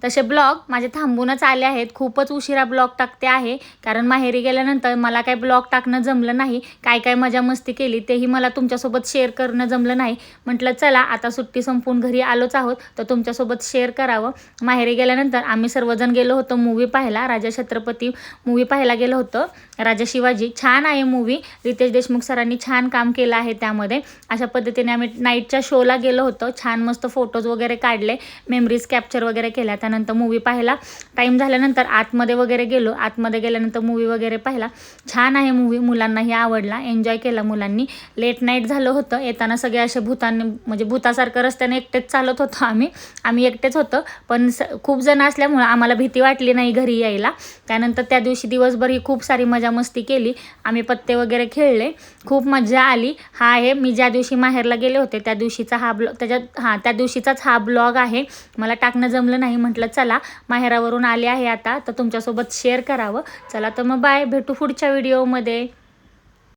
तसे ब्लॉग माझे थांबूनच आले आहेत. खूपच उशिरा ब्लॉग टाकते आहे, कारण माहेरी गेल्यानंतर मला काही ब्लॉग टाकणं जमलं नाही. काय काय मजा मस्ती केली तेही मला तुमच्यासोबत शेअर करणं जमलं नाही. म्हटलं चला आता सुट्टी संपून घरी आलोच आहोत तर तुमच्यासोबत शेअर करावं. माहेरी गेल्यानंतर आम्ही सर्वजण गेलो होतो मूवी पाहायला. राजा छत्रपती मूवी पाहायला गेलो होतो. राजा शिवाजी छान आहे मूवी. रितेश देशमुख सरांनी छान काम केलं आहे त्यामध्ये. अशा पद्धतीने आम्ही नाईटच्या शोला गेलो होतो. छान मस्त फोटोज वगैरे काढले, मेमरीज कॅप्चर वगैरे केल्या. त्यानंतर मूवी पाहायला टाईम झाल्यानंतर आतमध्ये वगैरे गेलो. आतमध्ये गेल्यानंतर मूवी वगैरे पाहिला. छान आहे मूवी, मुलांनाही आवडला, एन्जॉय केला मुलांनी. लेट नाईट झालं होतं. येताना सगळे असे भूतांनी म्हणजे भूतासारखं रस्त्याने एकटेच चालत होतो आम्ही एकटेच होतो. पण खूप जण असल्यामुळं आम्हाला भीती वाटली नाही घरी यायला. त्यानंतर त्या दिवशी दिवसभर ही खूप सारी मजा मस्ती केली. आम्ही पत्ते वगैरे खेळले, खूप मजा आली. हा आहे मी ज्या दिवशी माहेरला गेले होते त्या दिवशीचा हा ब्लॉग, त्या दिवशीचाच हा ब्लॉग आहे. मला टाकणं जमलं नाही. म्हटलं चला माहेरावरून आले आहे आता तर तुमच्यासोबत शेअर करावं. चला तर मग बाय, भेटू पुढच्या व्हिडिओमध्ये.